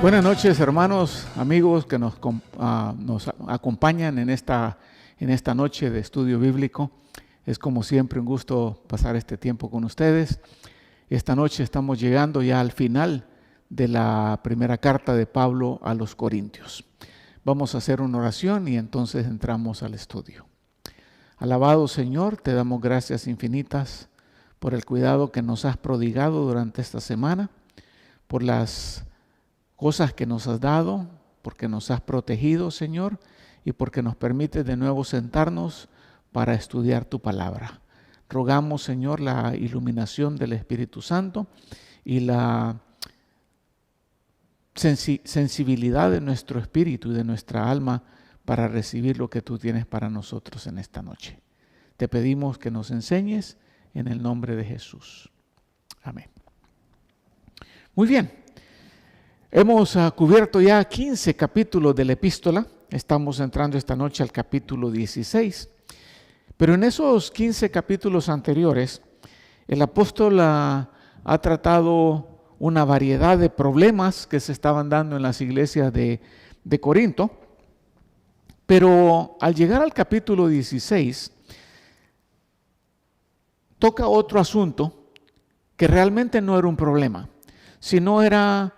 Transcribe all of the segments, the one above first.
Buenas noches, hermanos, amigos que nos acompañan en esta noche de estudio bíblico. Es como siempre un gusto pasar este tiempo con ustedes. Esta noche estamos llegando ya al final de la primera carta de Pablo a los Corintios. Vamos a hacer una oración y entonces entramos al estudio. Alabado Señor, te damos gracias infinitas por el cuidado que nos has prodigado durante esta semana, por las cosas que nos has dado, porque nos has protegido, Señor, y porque nos permites de nuevo sentarnos para estudiar tu palabra. Rogamos, Señor, la iluminación del Espíritu Santo y la sensibilidad de nuestro espíritu y de nuestra alma para recibir lo que tú tienes para nosotros en esta noche. Te pedimos que nos enseñes en el nombre de Jesús. Amén. Muy bien. Hemos cubierto ya 15 capítulos de la epístola. Estamos entrando esta noche al capítulo 16. Pero en esos 15 capítulos anteriores, el apóstol ha tratado una variedad de problemas que se estaban dando en las iglesias de Corinto. Pero al llegar al capítulo 16, toca otro asunto que realmente no era un problema, sino era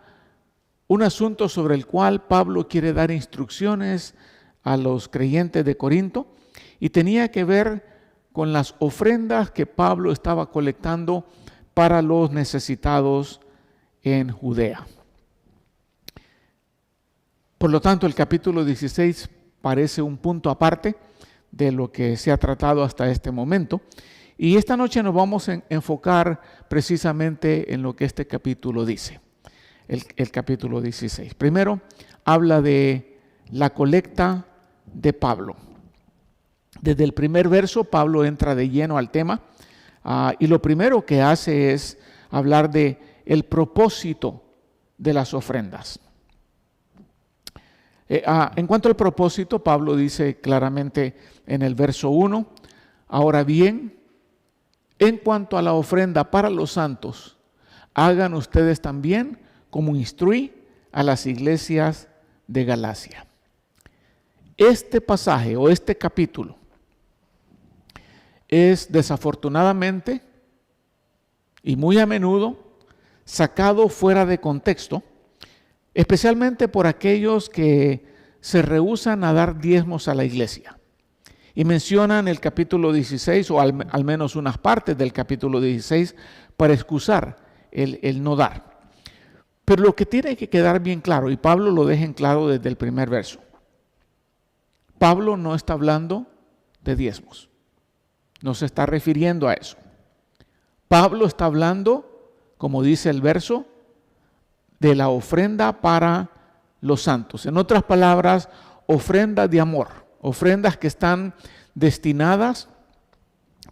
un asunto sobre el cual Pablo quiere dar instrucciones a los creyentes de Corinto y tenía que ver con las ofrendas que Pablo estaba colectando para los necesitados en Judea. Por lo tanto, el capítulo 16 parece un punto aparte de lo que se ha tratado hasta este momento. Y esta noche nos vamos a enfocar precisamente en lo que este capítulo dice. El capítulo 16. Primero, habla de la colecta de Pablo. Desde el primer verso, Pablo entra de lleno al tema y lo primero que hace es hablar de el propósito de las ofrendas. En cuanto al propósito, Pablo dice claramente en el verso 1, ahora bien, en cuanto a la ofrenda para los santos, hagan ustedes también como instruí a las iglesias de Galacia. Este pasaje o este capítulo es desafortunadamente y muy a menudo sacado fuera de contexto, especialmente por aquellos que se rehúsan a dar diezmos a la iglesia. Y mencionan el capítulo 16 o al menos unas partes del capítulo 16 para excusar el no dar. Pero lo que tiene que quedar bien claro, y Pablo lo deja en claro desde el primer verso, Pablo no está hablando de diezmos, no se está refiriendo a eso. Pablo está hablando, como dice el verso, de la ofrenda para los santos. En otras palabras, ofrendas de amor, ofrendas que están destinadas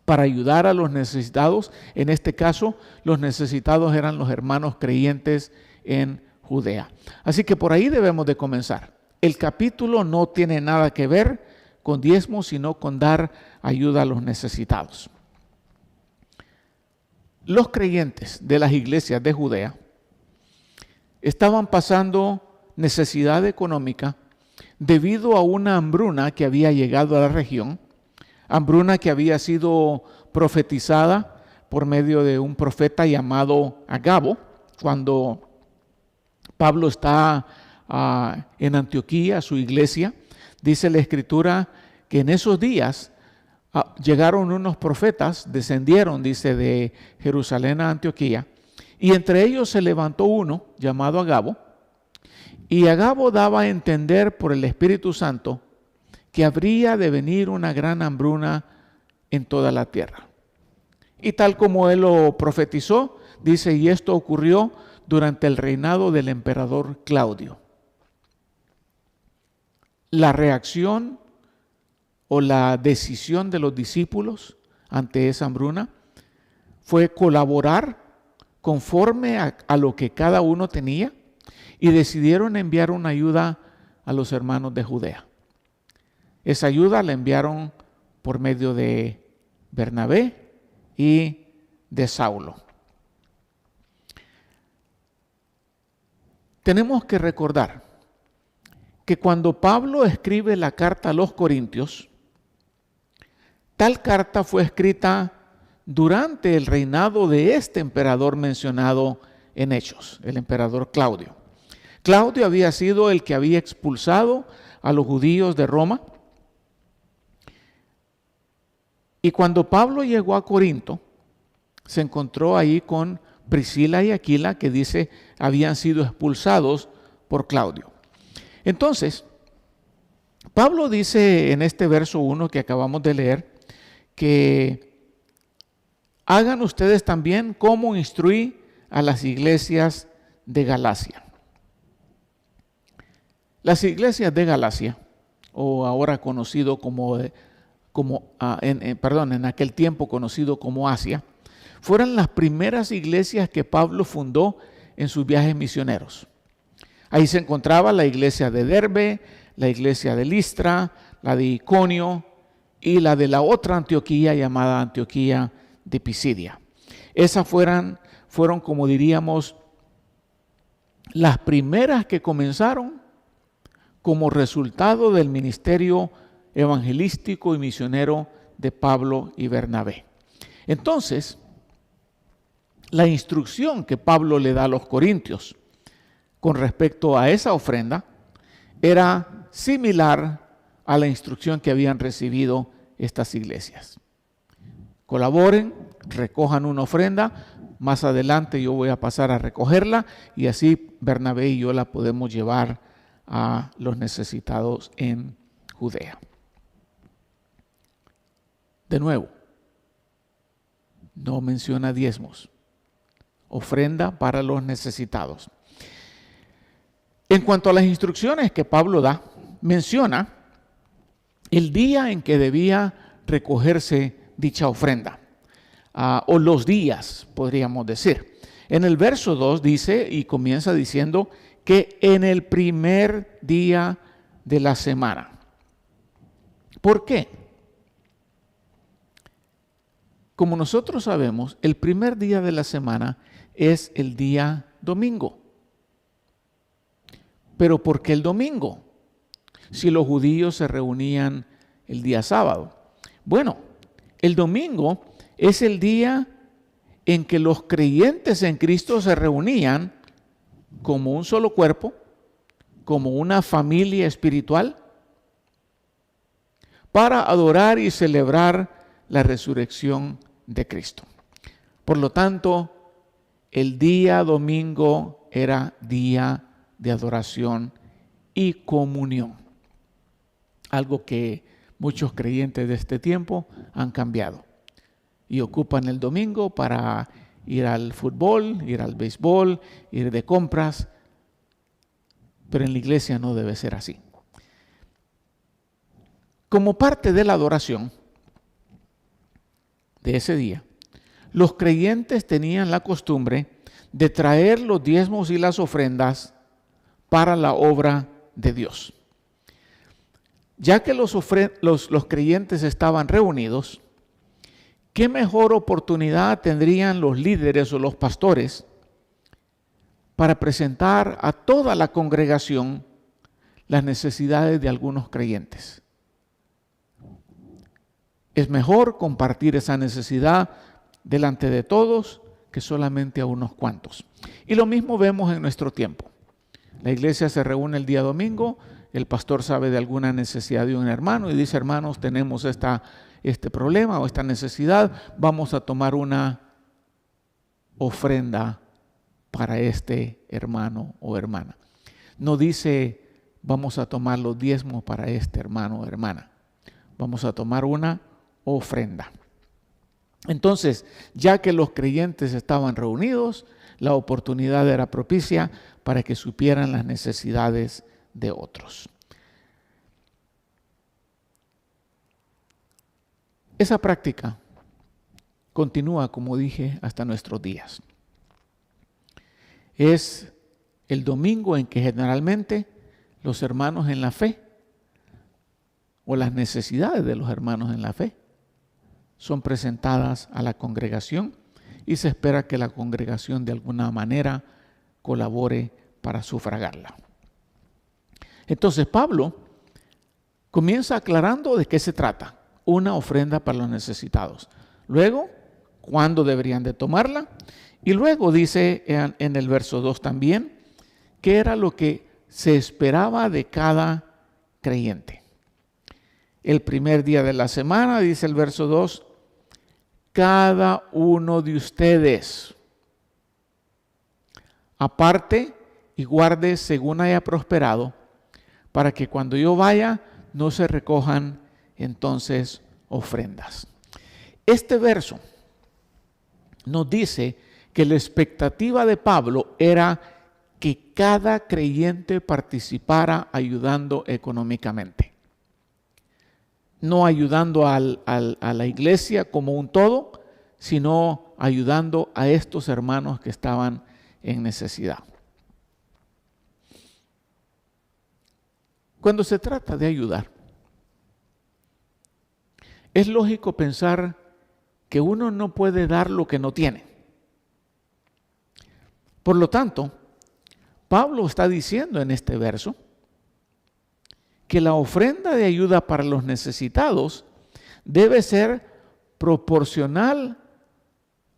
para ayudar a los necesitados. En este caso, los necesitados eran los hermanos creyentes en Judea. Así que por ahí debemos de comenzar. El capítulo no tiene nada que ver con diezmos, sino con dar ayuda a los necesitados. Los creyentes de las iglesias de Judea estaban pasando necesidad económica debido a una hambruna que había llegado a la región, hambruna que había sido profetizada por medio de un profeta llamado Agabo, cuando Pablo está en Antioquía, su iglesia. Dice la Escritura que en esos días llegaron unos profetas, descendieron, dice, de Jerusalén a Antioquía, y entre ellos se levantó uno llamado Agabo, y Agabo daba a entender por el Espíritu Santo que habría de venir una gran hambruna en toda la tierra. Y tal como él lo profetizó, dice, y esto ocurrió durante el reinado del emperador Claudio. La reacción o la decisión de los discípulos ante esa hambruna fue colaborar conforme a lo que cada uno tenía y decidieron enviar una ayuda a los hermanos de Judea. Esa ayuda la enviaron por medio de Bernabé y de Saulo. tenemos que recordar que cuando Pablo escribe la carta a los Corintios, tal carta fue escrita durante el reinado de este emperador mencionado en Hechos, el emperador Claudio. Claudio había sido el que había expulsado a los judíos de Roma. Y cuando Pablo llegó a Corinto, se encontró ahí con Priscila y Aquila, que dice habían sido expulsados por Claudio. Entonces, Pablo dice en este verso 1 que acabamos de leer, que hagan ustedes también como instruí a las iglesias de Galacia. Las iglesias de Galacia, o ahora conocido en aquel tiempo conocido como Asia, fueron las primeras iglesias que Pablo fundó en sus viajes misioneros. Ahí se encontraba la iglesia de Derbe, la iglesia de Listra, la de Iconio y la de la otra Antioquía llamada Antioquía de Pisidia. Esas fueron, como diríamos, las primeras que comenzaron como resultado del ministerio evangelístico y misionero de Pablo y Bernabé. Entonces, la instrucción que Pablo le da a los corintios con respecto a esa ofrenda era similar a la instrucción que habían recibido estas iglesias. Colaboren, recojan una ofrenda, más adelante yo voy a pasar a recogerla y así Bernabé y yo la podemos llevar a los necesitados en Judea. De nuevo, no menciona diezmos, ofrenda para los necesitados. En cuanto a las instrucciones que Pablo da, menciona el día en que debía recogerse dicha ofrenda, o los días, podríamos decir. En el verso 2 dice, y comienza diciendo, que en el primer día de la semana. ¿Por qué? Como nosotros sabemos, el primer día de la semana es el día domingo. ¿Pero por qué el domingo? Si los judíos se reunían el día sábado. Bueno, el domingo es el día en que los creyentes en Cristo se reunían como un solo cuerpo, como una familia espiritual, para adorar y celebrar la resurrección de Cristo. Por lo tanto, el día domingo era día de adoración y comunión, algo que muchos creyentes de este tiempo han cambiado y ocupan el domingo para ir al fútbol, ir al béisbol, ir de compras, pero en la iglesia no debe ser así. Como parte de la adoración de ese día, los creyentes tenían la costumbre de traer los diezmos y las ofrendas para la obra de Dios. Ya que los creyentes estaban reunidos, ¿qué mejor oportunidad tendrían los líderes o los pastores para presentar a toda la congregación las necesidades de algunos creyentes? Es mejor compartir esa necesidad delante de todos que solamente a unos cuantos. Y lo mismo vemos en nuestro tiempo. La iglesia se reúne el día domingo, el pastor sabe de alguna necesidad de un hermano y dice, hermanos, tenemos este problema o esta necesidad, vamos a tomar una ofrenda para este hermano o hermana. No dice, vamos a tomar los diezmos para este hermano o hermana. Vamos a tomar una ofrenda. Entonces, ya que los creyentes estaban reunidos, la oportunidad era propicia para que supieran las necesidades de otros. Esa práctica continúa, como dije, hasta nuestros días. Es el domingo en que generalmente los hermanos en la fe o las necesidades de los hermanos en la fe son presentadas a la congregación y se espera que la congregación de alguna manera colabore para sufragarla. Entonces Pablo comienza aclarando de qué se trata, una ofrenda para los necesitados. Luego, cuándo deberían de tomarla, y luego dice en el verso 2 también, qué era lo que se esperaba de cada creyente. El primer día de la semana, dice el verso 2, cada uno de ustedes aparte y guarde según haya prosperado, para que cuando yo vaya no se recojan entonces ofrendas. Este verso nos dice que la expectativa de Pablo era que cada creyente participara ayudando económicamente. No ayudando a la iglesia como un todo, sino ayudando a estos hermanos que estaban en necesidad. Cuando se trata de ayudar, es lógico pensar que uno no puede dar lo que no tiene. Por lo tanto, Pablo está diciendo en este verso que la ofrenda de ayuda para los necesitados debe ser proporcional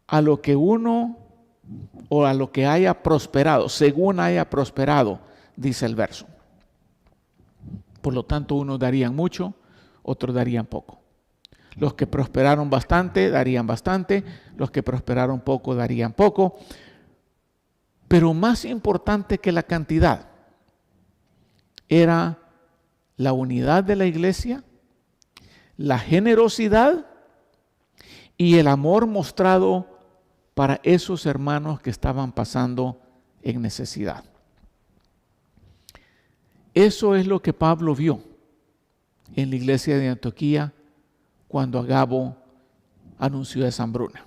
a lo que uno o a lo que haya prosperado, según haya prosperado, dice el verso. Por lo tanto, unos darían mucho, otros darían poco. Los que prosperaron bastante, darían bastante. Los que prosperaron poco, darían poco. Pero más importante que la cantidad era la unidad de la iglesia, la generosidad y el amor mostrado para esos hermanos que estaban pasando en necesidad. Eso es lo que Pablo vio en la iglesia de Antioquía cuando Agabo anunció esa hambruna.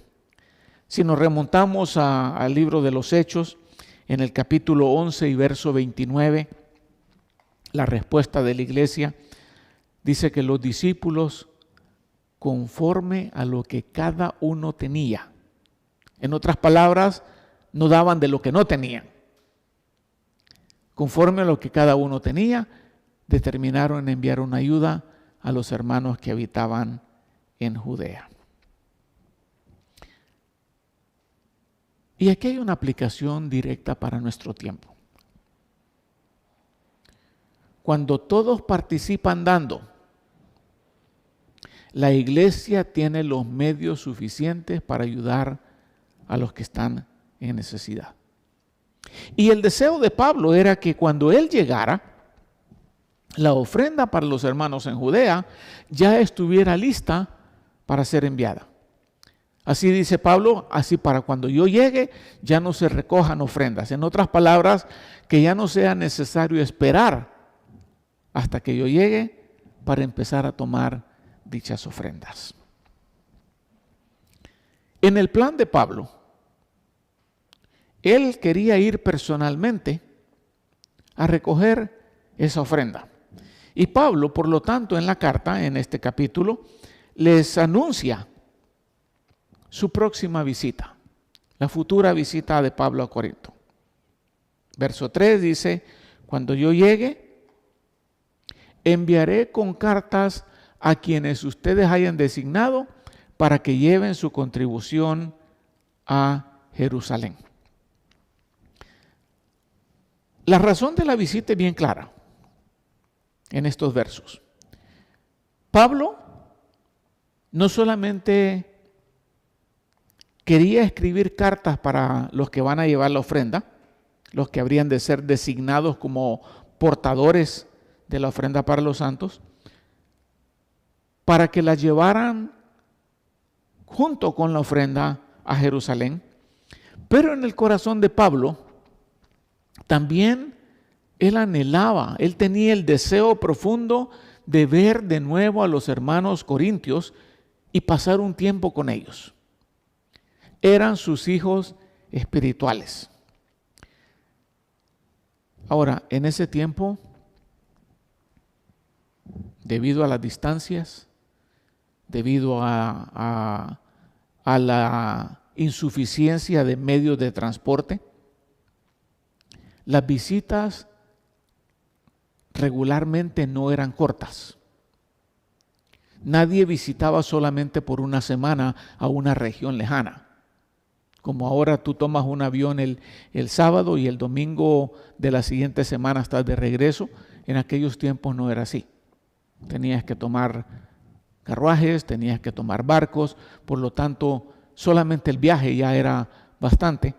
Si nos remontamos al libro de los Hechos, en el capítulo 11 y verso 29, la respuesta de la iglesia dice que los discípulos, conforme a lo que cada uno tenía, en otras palabras, no daban de lo que no tenían. Conforme a lo que cada uno tenía, determinaron enviar una ayuda a los hermanos que habitaban en Judea. Y aquí hay una aplicación directa para nuestro tiempo. Cuando todos participan dando, la iglesia tiene los medios suficientes para ayudar a los que están en necesidad. Y el deseo de Pablo era que cuando él llegara, la ofrenda para los hermanos en Judea ya estuviera lista para ser enviada. Así dice Pablo, así para cuando yo llegue ya no se recojan ofrendas. En otras palabras, que ya no sea necesario esperar hasta que yo llegue para empezar a tomar dichas ofrendas. En el plan de Pablo, él quería ir personalmente a recoger esa ofrenda. Y Pablo, por lo tanto, en la carta, en este capítulo, les anuncia su próxima visita, la futura visita de Pablo a Corinto. Verso 3 dice, cuando yo llegue, enviaré con cartas a quienes ustedes hayan designado para que lleven su contribución a Jerusalén. La razón de la visita es bien clara en estos versos. Pablo no solamente quería escribir cartas para los que van a llevar la ofrenda, los que habrían de ser designados como portadores de la ofrenda para los santos, para que la llevaran junto con la ofrenda a Jerusalén. Pero en el corazón de Pablo también él anhelaba, él tenía el deseo profundo de ver de nuevo a los hermanos corintios y pasar un tiempo con ellos. Eran sus hijos espirituales. Ahora, en ese tiempo, debido a las distancias, debido a la insuficiencia de medios de transporte, las visitas regularmente no eran cortas. Nadie visitaba solamente por una semana a una región lejana. Como ahora tú tomas un avión el sábado y el domingo de la siguiente semana estás de regreso, en aquellos tiempos no era así. Tenías que tomar carruajes, tenías que tomar barcos, por lo tanto solamente el viaje ya era bastante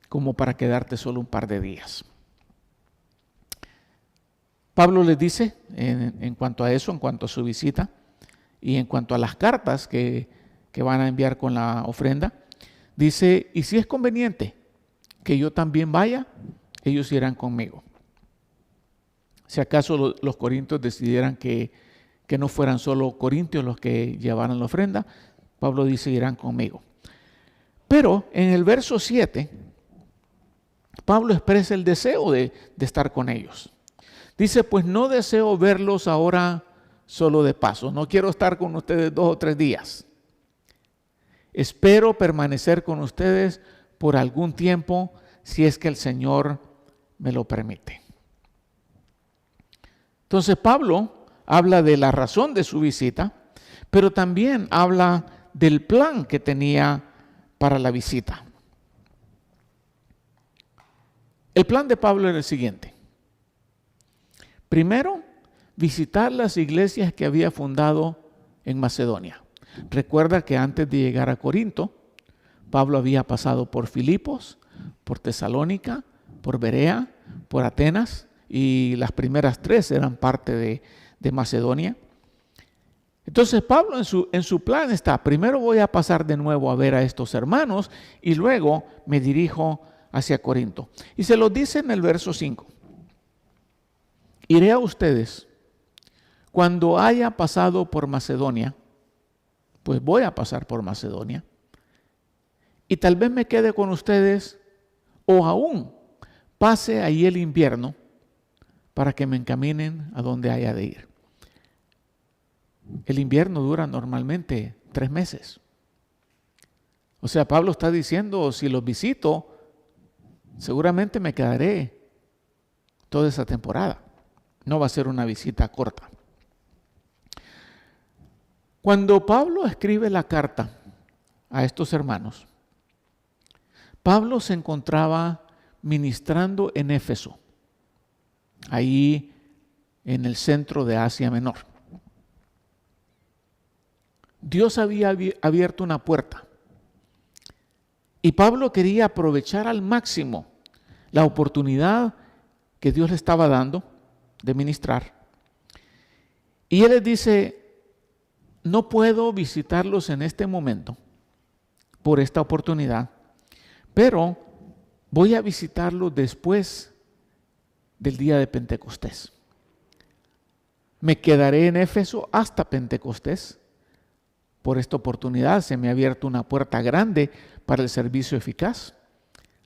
como para quedarte solo un par de días. Pablo les dice en cuanto a eso, en cuanto a su visita y en cuanto a las cartas que van a enviar con la ofrenda, dice, y si es conveniente que yo también vaya, ellos irán conmigo. Si acaso los corintios decidieran que no fueran solo corintios los que llevaran la ofrenda, Pablo dice, irán conmigo. Pero en el verso 7, Pablo expresa el deseo de estar con ellos. Dice, pues no deseo verlos ahora solo de paso. No quiero estar con ustedes 2 o 3 días. Espero permanecer con ustedes por algún tiempo, si es que el Señor me lo permite. Entonces Pablo habla de la razón de su visita, pero también habla del plan que tenía para la visita. El plan de Pablo era el siguiente. Primero, visitar las iglesias que había fundado en Macedonia. Recuerda que antes de llegar a Corinto, Pablo había pasado por Filipos, por Tesalónica, por Berea, por Atenas, y las primeras 3 eran parte de Macedonia. Entonces Pablo en su plan está, primero voy a pasar de nuevo a ver a estos hermanos y luego me dirijo hacia Corinto. Y se lo dice en el verso 5. Iré a ustedes cuando haya pasado por Macedonia, pues voy a pasar por Macedonia, y tal vez me quede con ustedes o aún pase ahí el invierno para que me encaminen a donde haya de ir. El invierno dura normalmente 3 meses. O sea, Pablo está diciendo, si los visito, seguramente me quedaré toda esa temporada. No va a ser una visita corta. Cuando Pablo escribe la carta a estos hermanos, Pablo se encontraba ministrando en Éfeso, ahí en el centro de Asia Menor. Dios había abierto una puerta y Pablo quería aprovechar al máximo la oportunidad que Dios le estaba dando de ministrar. Y él les dice, no puedo visitarlos en este momento por esta oportunidad, pero voy a visitarlos después del día de Pentecostés. Me quedaré en Éfeso hasta Pentecostés. Por esta oportunidad se me ha abierto una puerta grande para el servicio eficaz,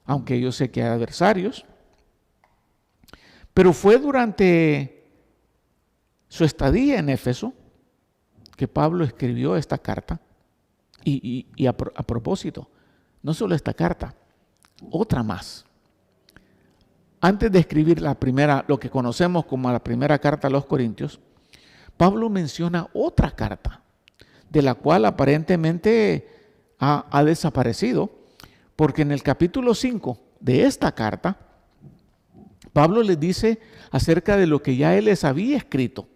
aunque yo sé que hay adversarios. Pero fue durante su estadía en Éfeso que Pablo escribió esta carta. Y a propósito, no solo esta carta, otra más. Antes de escribir la primera, lo que conocemos como la primera carta a los Corintios, Pablo menciona otra carta, de la cual aparentemente ha desaparecido, porque en el capítulo 5 de esta carta, Pablo les dice acerca de lo que ya él les había escrito.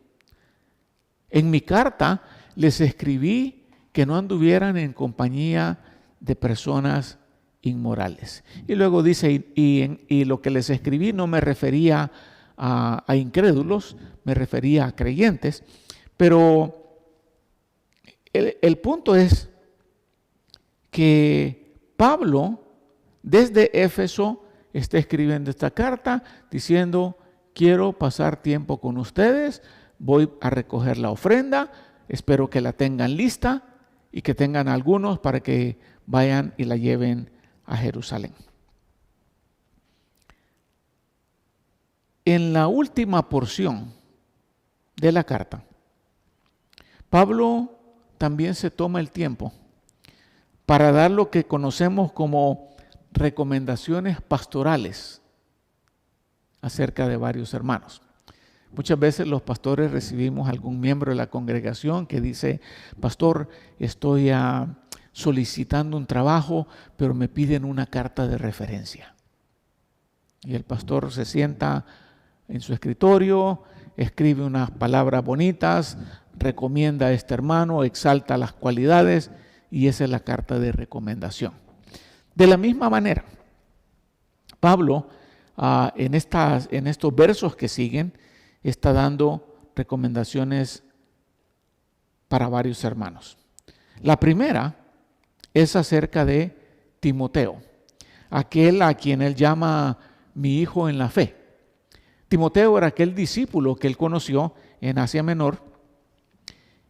En mi carta les escribí que no anduvieran en compañía de personas inmorales. Y luego dice, y lo que les escribí no me refería a incrédulos, me refería a creyentes, pero el punto es que Pablo desde Éfeso está escribiendo esta carta diciendo, quiero pasar tiempo con ustedes, voy a recoger la ofrenda, espero que la tengan lista y que tengan algunos para que vayan y la lleven a Jerusalén. En la última porción de la carta, Pablo también se toma el tiempo para dar lo que conocemos como recomendaciones pastorales acerca de varios hermanos. Muchas veces los pastores recibimos algún miembro de la congregación que dice: pastor, estoy solicitando un trabajo, pero me piden una carta de referencia. Y el pastor se sienta en su escritorio, escribe unas palabras bonitas, recomienda a este hermano, exalta las cualidades, y esa es la carta de recomendación. De la misma manera, Pablo en estos versos que siguen está dando recomendaciones para varios hermanos. La primera es acerca de Timoteo, aquel a quien él llama mi hijo en la fe. Timoteo era aquel discípulo que él conoció en Asia Menor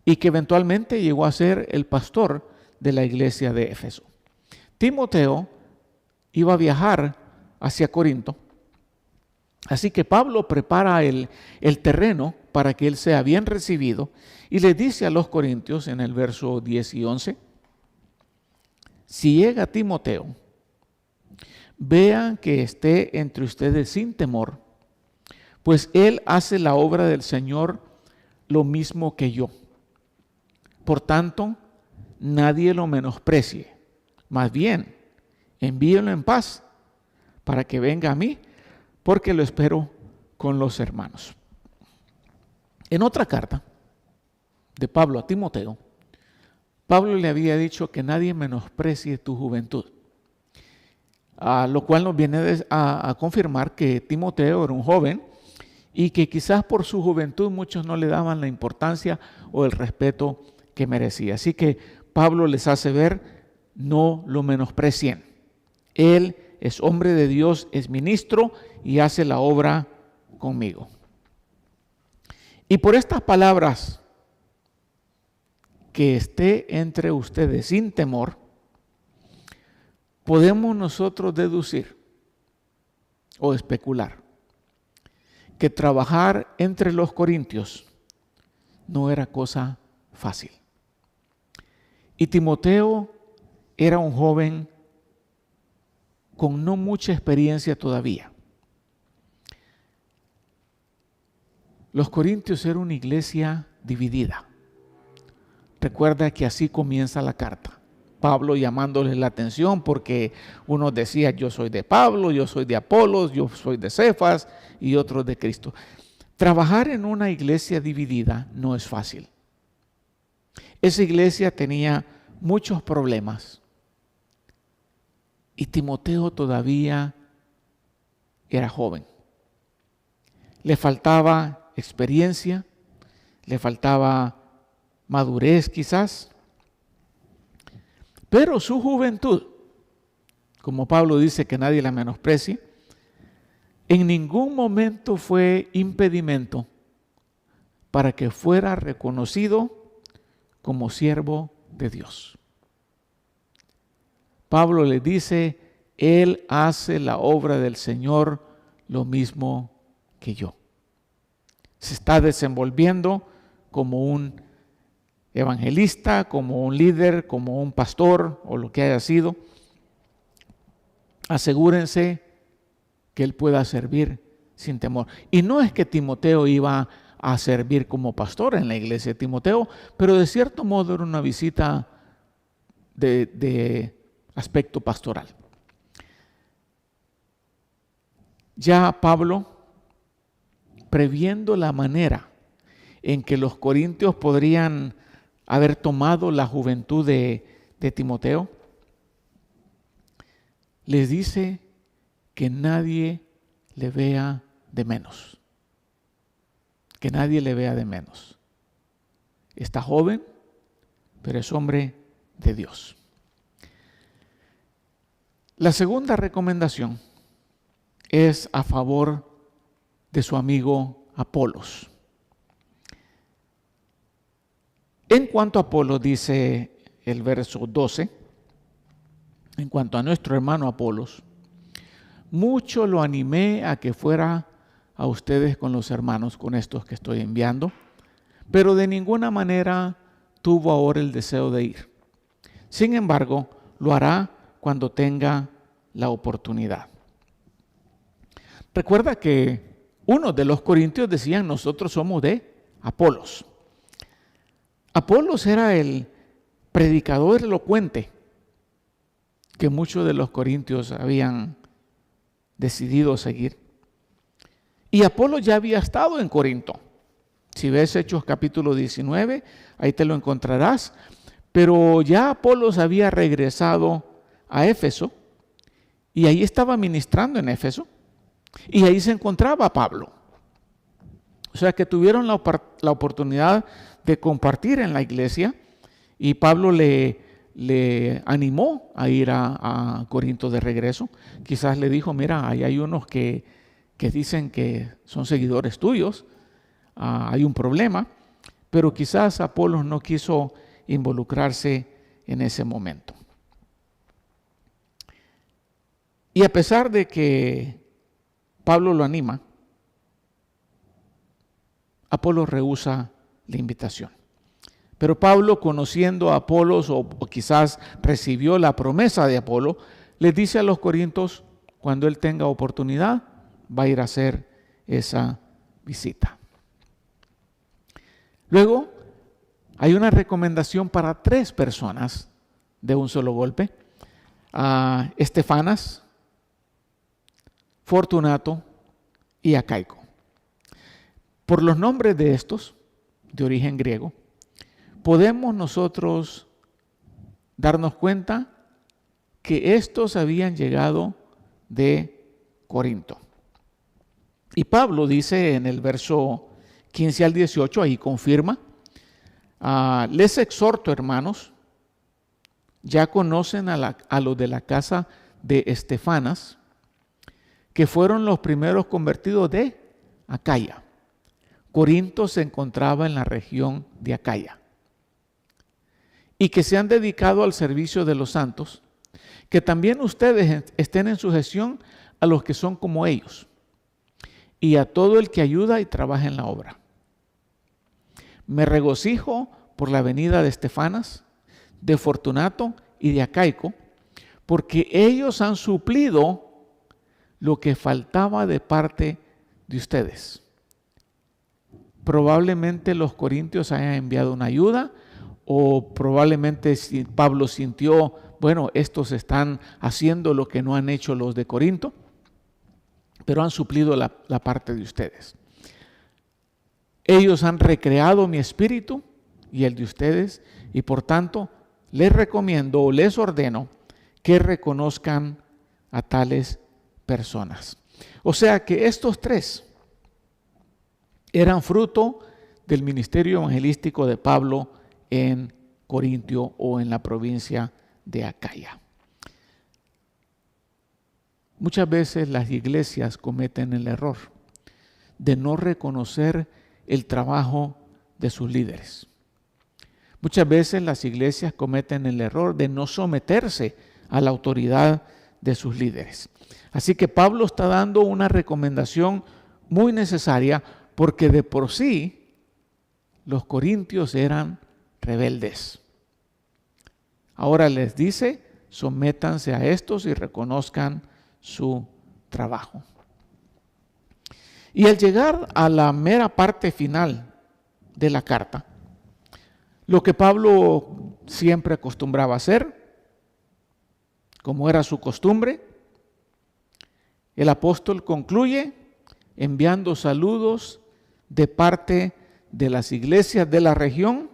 y que eventualmente llegó a ser el pastor de la iglesia de Éfeso. Timoteo iba a viajar hacia Corinto, así que Pablo prepara el terreno para que él sea bien recibido y le dice a los corintios en el verso 10 y 11: si llega Timoteo, vean que esté entre ustedes sin temor, pues él hace la obra del Señor lo mismo que yo. Por tanto, nadie lo menosprecie, más bien envíenlo en paz para que venga a mí, porque lo espero con los hermanos. En otra carta de Pablo a Timoteo, Pablo le había dicho que nadie menosprecie tu juventud, lo cual nos viene a confirmar que Timoteo era un joven y que quizás por su juventud muchos no le daban la importancia o el respeto que merecía. Así que Pablo les hace ver: no lo menosprecien. Él es hombre de Dios, es ministro y hace la obra conmigo. Y por estas palabras, que esté entre ustedes sin temor, podemos nosotros deducir o especular que trabajar entre los corintios no era cosa fácil. Y Timoteo era un joven con no mucha experiencia todavía. Los corintios eran una iglesia dividida. Recuerda que así comienza la carta. Pablo llamándoles la atención porque uno decía: yo soy de Pablo, yo soy de Apolos, yo soy de Cefas y otros de Cristo. Trabajar en una iglesia dividida no es fácil. Esa iglesia tenía muchos problemas y Timoteo todavía era joven. Le faltaba experiencia, le faltaba madurez quizás, pero su juventud, como Pablo dice que nadie la menosprecie, en ningún momento fue impedimento para que fuera reconocido como siervo de Dios. Pablo le dice: él hace la obra del Señor lo mismo que yo. Se está desenvolviendo como un evangelista, como un líder, como un pastor o lo que haya sido. Asegúrense que él pueda servir sin temor. Y no es que Timoteo iba a servir como pastor en la iglesia de Timoteo, pero de cierto modo era una visita de aspecto pastoral. Ya Pablo, previendo la manera en que los corintios podrían haber tomado la juventud de Timoteo, les dice que nadie le vea de menos. Que nadie le vea de menos. Está joven, pero es hombre de Dios. La segunda recomendación es a favor de su amigo Apolos. En cuanto a Apolos, dice el verso 12, en cuanto a nuestro hermano Apolos, mucho lo animé a que fuera a ustedes con los hermanos, con estos que estoy enviando, pero de ninguna manera tuvo ahora el deseo de ir. Sin embargo, lo hará cuando tenga la oportunidad. Recuerda que uno de los corintios decían, nosotros somos de Apolos. Apolos era el predicador elocuente que muchos de los corintios habían decidido seguir. Y Apolos ya había estado en Corinto. Si ves Hechos capítulo 19, ahí te lo encontrarás. Pero ya Apolos había regresado a Éfeso y ahí estaba ministrando en Éfeso y ahí se encontraba Pablo. O sea que tuvieron la oportunidad de compartir en la iglesia y Pablo le animó a ir a Corinto de regreso. Quizás le dijo, mira, ahí hay unos que dicen que son seguidores tuyos, hay un problema, pero quizás Apolos no quiso involucrarse en ese momento. Y a pesar de que Pablo lo anima, Apolos rehúsa la invitación. Pero Pablo, conociendo a Apolos, o quizás recibió la promesa de Apolo, les dice a los corintios, cuando él tenga oportunidad, va a ir a hacer esa visita. Luego, hay una recomendación para 3 personas de un solo golpe. Estefanas, Fortunato y Acaico. Por los nombres de estos, de origen griego, podemos nosotros darnos cuenta que estos habían llegado de Corinto. Y Pablo dice en el verso 15 al 18, ahí confirma, les exhorto, hermanos, ya conocen a los de la casa de Estefanas, que fueron los primeros convertidos de Acaya. Corinto se encontraba en la región de Acaya. Y que se han dedicado al servicio de los santos, que también ustedes estén en sujeción a los que son como ellos, y a todo el que ayuda y trabaja en la obra. Me regocijo por la venida de Estefanas, de Fortunato y de Acaico, porque ellos han suplido lo que faltaba de parte de ustedes. Probablemente los corintios hayan enviado una ayuda, o probablemente Pablo sintió, bueno, estos están haciendo lo que no han hecho los de Corinto, pero han suplido la parte de ustedes. Ellos han recreado mi espíritu y el de ustedes, y por tanto les recomiendo o les ordeno que reconozcan a tales personas. O sea que estos 3 eran fruto del ministerio evangelístico de Pablo en Corintio o en la provincia de Acaya. Muchas veces las iglesias cometen el error de no reconocer el trabajo de sus líderes. Muchas veces las iglesias cometen el error de no someterse a la autoridad de sus líderes. Así que Pablo está dando una recomendación muy necesaria, porque de por sí los corintios eran rebeldes. Ahora les dice, sométanse a estos y reconozcan su trabajo. Y al llegar a la mera parte final de la carta, lo que Pablo siempre acostumbraba a hacer, como era su costumbre, el apóstol concluye enviando saludos de parte de las iglesias de la región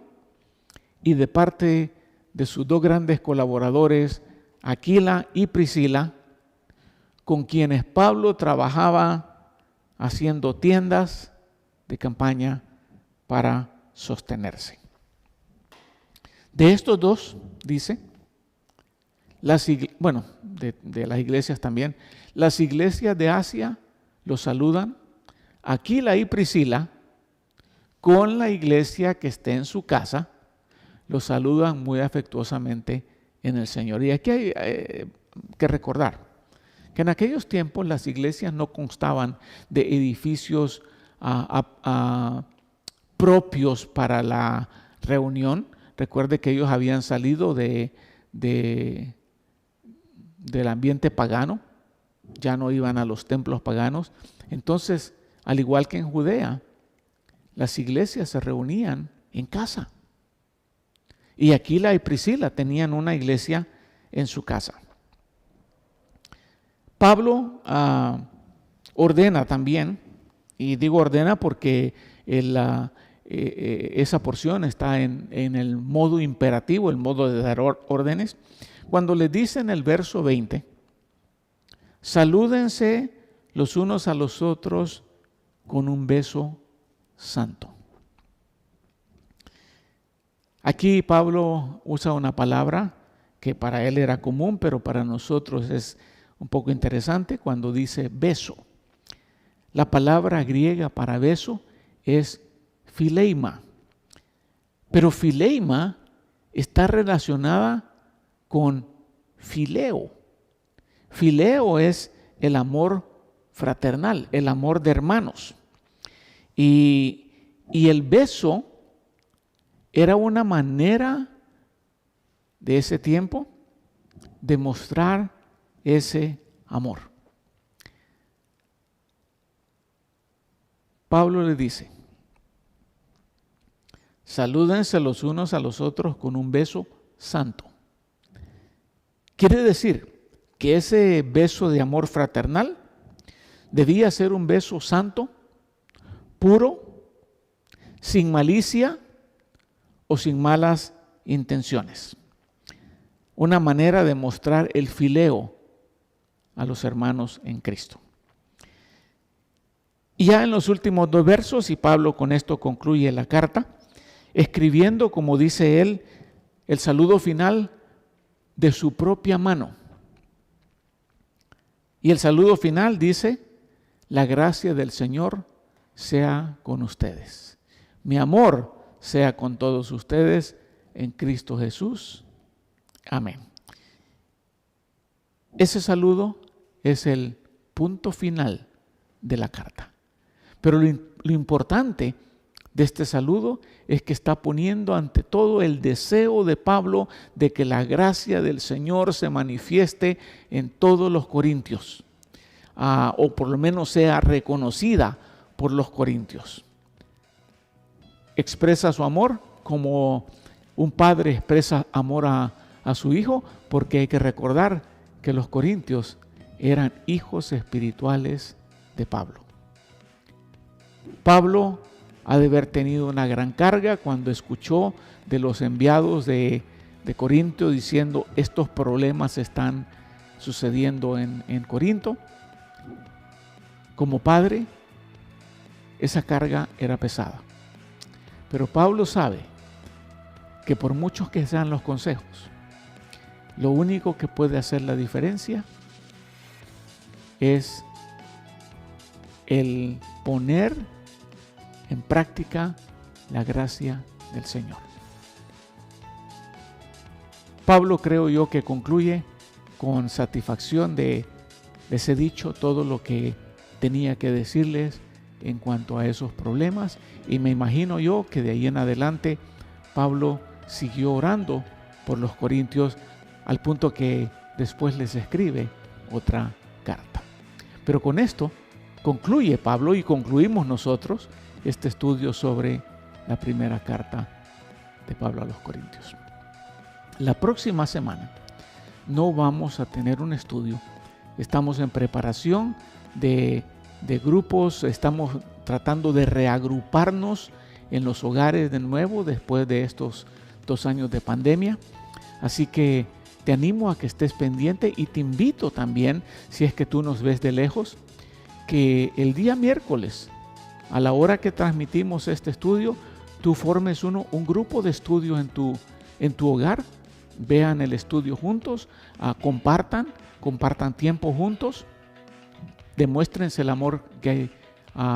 y de parte de sus 2 grandes colaboradores, Aquila y Priscila, con quienes Pablo trabajaba haciendo tiendas de campaña para sostenerse. De estos 2, dice, de las iglesias también, las iglesias de Asia los saludan, Aquila y Priscila, con la iglesia que esté en su casa, los saludan muy afectuosamente en el Señor. Y aquí hay que recordar que en aquellos tiempos las iglesias no constaban de edificios propios para la reunión. Recuerde que ellos habían salido del ambiente pagano ya no iban a los templos paganos. Entonces, al igual que en Judea, las iglesias se reunían en casa. Y Aquila y Priscila tenían una iglesia en su casa. Pablo ordena también, y digo ordena porque esa porción está en el modo imperativo, el modo de dar órdenes, cuando le dice en el verso 20, salúdense los unos a los otros con un beso santo. Aquí Pablo usa una palabra que para él era común, pero para nosotros es un poco interesante cuando dice beso. La palabra griega para beso es phileima, pero phileima está relacionada con fileo. Fileo es el amor fraternal, el amor de hermanos. Y el beso era una manera de ese tiempo de mostrar ese amor. Pablo le dice, salúdense los unos a los otros con un beso santo. Quiere decir que ese beso de amor fraternal debía ser un beso santo, puro, sin malicia o sin malas intenciones. Una manera de mostrar el fileo a los hermanos en Cristo. Y ya en los últimos 2 versos, y Pablo con esto concluye la carta, escribiendo, como dice él, el saludo final de su propia mano. Y el saludo final dice, la gracia del Señor sea con ustedes. Mi amor sea con todos ustedes en Cristo Jesús. Amén. Ese saludo es el punto final de la carta. Pero lo importante de este saludo es que está poniendo ante todo el deseo de Pablo de que la gracia del Señor se manifieste en todos los corintios, o por lo menos sea reconocida por los corintios. Expresa su amor como un padre expresa amor a su hijo, porque hay que recordar que los corintios eran hijos espirituales de Pablo. Pablo ha de haber tenido una gran carga cuando escuchó de los enviados de Corinto diciendo estos problemas están sucediendo en Corinto. Como padre, esa carga era pesada. Pero Pablo sabe que por muchos que sean los consejos, lo único que puede hacer la diferencia es el poner en práctica la gracia del Señor. Pablo, creo yo, que concluye con satisfacción de ese dicho todo lo que tenía que decirles en cuanto a esos problemas, y me imagino yo que de ahí en adelante Pablo siguió orando por los corintios al punto que después les escribe otra carta. Pero con esto concluye Pablo y concluimos nosotros este estudio sobre la primera carta de Pablo a los Corintios. La próxima semana no vamos a tener un estudio. Estamos en preparación de grupos, estamos tratando de reagruparnos en los hogares de nuevo después de estos 2 años de pandemia. Así que te animo a que estés pendiente y te invito también, si es que tú nos ves de lejos, que el día miércoles, a la hora que transmitimos este estudio, tú formes un grupo de estudio en tu hogar, vean el estudio juntos, compartan tiempo juntos, demuéstrense el amor que hay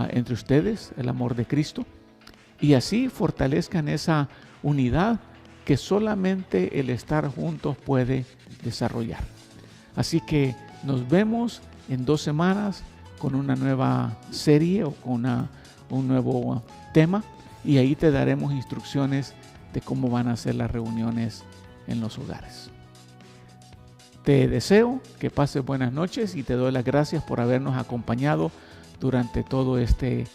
entre ustedes, el amor de Cristo, y así fortalezcan esa unidad que solamente el estar juntos puede desarrollar. Así que nos vemos en 2 semanas con una nueva serie o con un nuevo tema, y ahí te daremos instrucciones de cómo van a ser las reuniones en los hogares. Te deseo que pases buenas noches y te doy las gracias por habernos acompañado durante todo este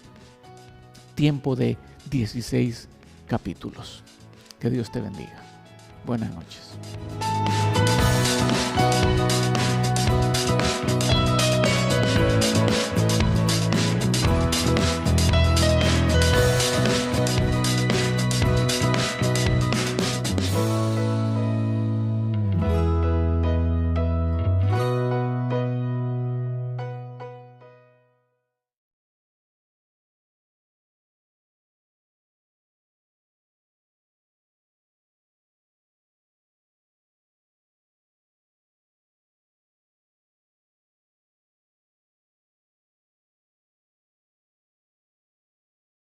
tiempo de 16 capítulos. Que Dios te bendiga. Buenas noches.